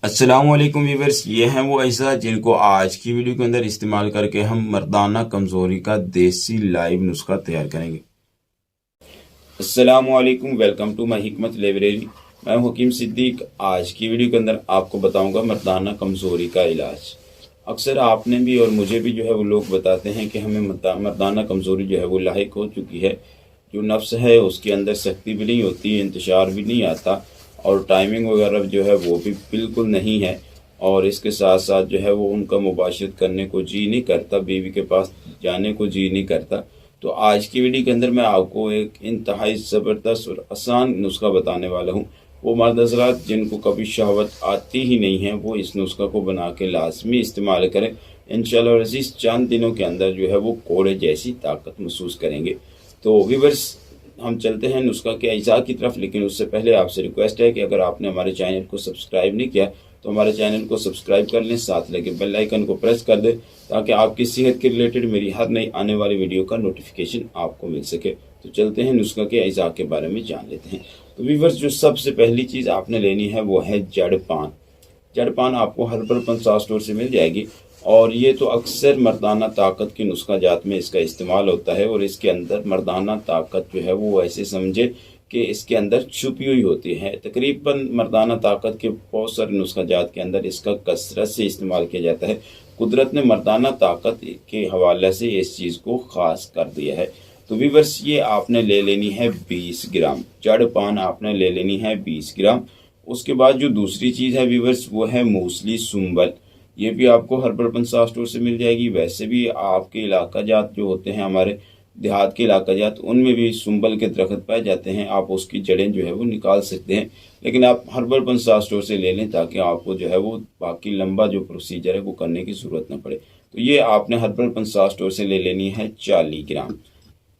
अस्सलामुअलैकुम व्यूअर्स, ये हैं वो अज्जा जिनको आज की वीडियो के अंदर इस्तेमाल करके हम मर्दाना कमज़ोरी का देसी लाइव नुस्खा तैयार करेंगे। अस्सलामुअलैकुम, वेलकम टू माय हिकमत लाइब्रेरी। मैं हकीम सिद्दीक। आज की वीडियो के अंदर आपको बताऊंगा मर्दाना कमज़ोरी का इलाज। अक्सर आपने भी और मुझे भी जो है वो लोग बताते हैं कि हमें मर्दाना कमज़ोरी जो है वो लाहिक हो चुकी है। जो नफ्स है उसके अंदर सख्ती भी नहीं होती, इंतशार भी नहीं आता और टाइमिंग वगैरह जो है वो भी बिल्कुल नहीं है। और इसके साथ साथ जो है वो उनका मुबाशरत करने को जी नहीं करता, बीवी के पास जाने को जी नहीं करता। तो आज की वीडियो के अंदर मैं आपको एक इंतहाई ज़बरदस्त और आसान नुस्खा बताने वाला हूँ। वो मर्द हज़रात जिनको कभी शहवत आती ही नहीं है वो इस नुस्खा को बना के लाजमी इस्तेमाल करें। इंशाअल्लाह अज़ीज़ चंद दिनों के अंदर जो है वो कोड़े जैसी ताकत महसूस करेंगे। तो व्यूअर्स, हम चलते हैं नुस्खा के अज्जा की तरफ, लेकिन उससे पहले आपसे रिक्वेस्ट है कि अगर आपने हमारे चैनल को सब्सक्राइब नहीं किया तो हमारे चैनल को सब्सक्राइब कर लें, साथ लगे बेल आइकन को प्रेस कर दें ताकि आपकी सेहत के रिलेटेड मेरी हर नई आने वाली वीडियो का नोटिफिकेशन आपको मिल सके। तो चलते हैं नुस्खा के अज्जा के बारे में जान लेते हैं। तो व्यूअर्स, जो सबसे पहली चीज़ आपने लेनी है वो है जड़ पान। जड़ पान आपको हर्बल पंसार स्टोर से मिल जाएगी और ये तो अक्सर मर्दाना ताकत की नुस्खा जात में इसका इस्तेमाल होता है। और इसके अंदर मर्दाना ताकत जो है वो ऐसे समझे कि इसके अंदर छुपी हुई होती है। तकरीबन मर्दाना ताकत के बहुत सारे नुस्खा जात के अंदर इसका कसरत से इस्तेमाल किया जाता है। कुदरत ने मर्दाना ताकत के हवाले से इस चीज़ को ख़ास कर दिया है। तो व्यूअर्स, ये आपने ले लेनी है 20 ग्राम जड़ पान, आपने ले लेनी है 20 ग्राम। उसके बाद जो दूसरी चीज़ है व्यूअर्स वो है मूसली सुंबल। ये भी आपको हर्बल पंसार स्टोर से मिल जाएगी। वैसे भी आपके इलाका जात जो होते हैं, हमारे देहात के इलाका जात, उनमें भी सुंबल के दरख्त पाए जाते हैं। आप उसकी जड़ें जो है वो निकाल सकते हैं, लेकिन आप हर्बल पंसार स्टोर से ले लें ताकि आपको जो है वो बाकी लंबा जो प्रोसीजर है वो करने की ज़रूरत न पड़े। तो ये आपने हर्बल पंसार स्टोर से ले लेनी है 40 ग्राम।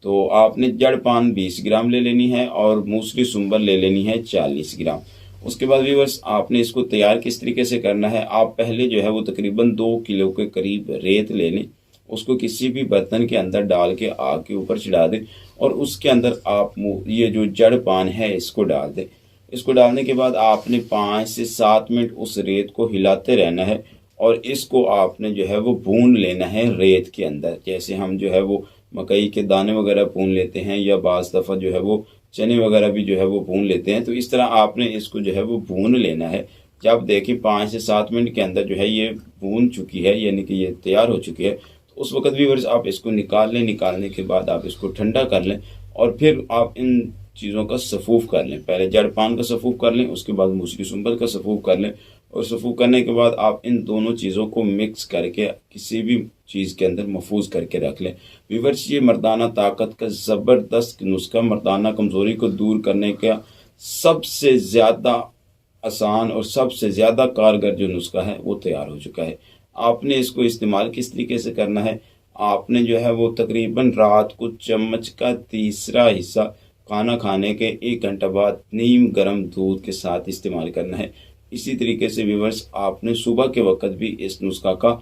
तो आपने जड़ पान 20 ग्राम ले लेनी है और मूसली सुंबल ले लेनी है 40 ग्राम। उसके बाद व्यूअर्स, आपने इसको तैयार किस तरीके से करना है। आप पहले जो है वो तकरीबन 2 किलो के करीब रेत ले लें, उसको किसी भी बर्तन के अंदर डाल के आग के ऊपर चढ़ा दें और उसके अंदर आप ये जो जड़ पान है इसको डाल दें। इसको डालने के बाद आपने 5 से 7 मिनट उस रेत को हिलाते रहना है और इसको आपने जो है वो भून लेना है रेत के अंदर। जैसे हम जो है वो मकई के दाने वगैरह भून लेते हैं या बाज़ दफ़ा जो है वो चने वगैरह भी जो है वो भून लेते हैं। तो इस तरह आपने इसको जो है वो भून लेना है। जब देखिए 5 से 7 मिनट के अंदर जो है ये भून चुकी है, यानी कि ये तैयार हो चुकी है, तो उस वक्त व्यूअर्स आप इसको निकाल लें। निकालने के बाद आप इसको ठंडा कर लें और फिर आप इन चीज़ों का सफ़ूफ कर लें। पहले जड़ पान का सफ़ूफ कर लें, उसके बाद मूसली सुंबल का सफ़ूफ कर लें और सफ़ूफ करने के बाद आप इन दोनों चीज़ों को मिक्स करके किसी भी चीज़ के अंदर महफूज करके रख लें। व्यूअर्स, ये मर्दाना ताकत का ज़बरदस्त नुस्खा, मर्दाना कमज़ोरी को दूर करने का सबसे ज़्यादा आसान और सबसे ज़्यादा कारगर जो नुस्खा है वो तैयार हो चुका है। आपने इसको इस्तेमाल किस तरीके से करना है, आपने जो है वो तकरीबन रात को चम्मच का तीसरा हिस्सा खाना खाने के 1 घंटा बाद नीम गर्म दूध के साथ इस्तेमाल करना है। इसी तरीके से व्यूअर्स, आपने सुबह के वक्त भी इस नुस्खा का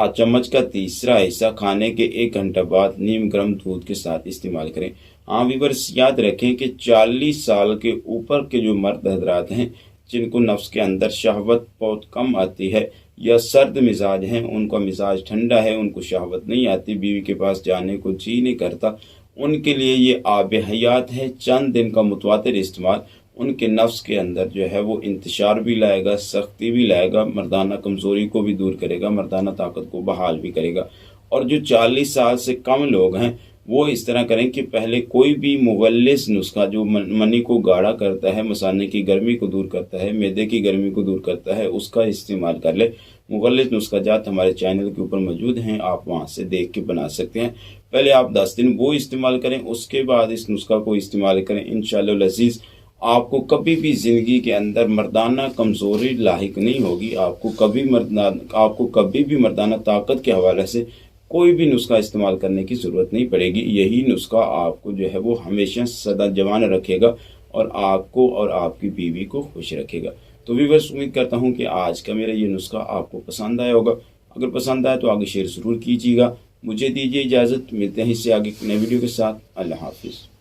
चम्मच का तीसरा हिस्सा खाने के 1 घंटा बाद नीम गर्म दूध के साथ इस्तेमाल करें। हाँ व्यूअर्स, याद रखें कि 40 साल के ऊपर के जो मर्द हजरात हैं जिनको नफ्स के अंदर शहवत बहुत कम आती है या सर्द मिजाज हैं, उनका मिजाज ठंडा है, उनको शहवत नहीं आती, बीवी के पास जाने को जी नहीं करता, उनके लिए ये आब हयात है। चंद दिन का मुतवातिर इस्तेमाल उनके नफ्स के अंदर जो है वो इंतशार भी लाएगा, सख्ती भी लाएगा, मर्दाना कमज़ोरी को भी दूर करेगा, मर्दाना ताकत को बहाल भी करेगा। और जो 40 साल से कम लोग हैं वो इस तरह करें कि पहले कोई भी मुगल्लिस नुस्खा जो मनी को गाढ़ा करता है, मसाने की गर्मी को दूर करता है, मैदे की गर्मी को दूर करता है, उसका इस्तेमाल कर ले। मुगल्लिस नुस्खा जात हमारे चैनल के ऊपर मौजूद हैं, आप वहाँ से देख के बना सकते हैं। पहले आप 10 दिन वो इस्तेमाल करें, उसके बाद इस नुस्खा को इस्तेमाल करें। इंशाअल्लाह अज़ीज़, आपको कभी भी ज़िंदगी के अंदर मर्दाना कमज़ोरी लाहिक नहीं होगी। आपको कभी भी मर्दाना ताकत के हवाले से कोई भी नुस्खा इस्तेमाल करने की ज़रूरत नहीं पड़ेगी। यही नुस्खा आपको जो है वो हमेशा सदा जवान रखेगा और आपको और आपकी बीवी को खुश रखेगा। तो व्यूअर्स, उम्मीद करता हूँ कि आज का मेरा ये नुस्खा आपको पसंद आया होगा। अगर पसंद आया तो आगे शेयर ज़रूर कीजिएगा। मुझे दीजिए इजाज़त, मिलते हैं इससे आगे नए वीडियो के साथ। अल्लाह हाफिज़।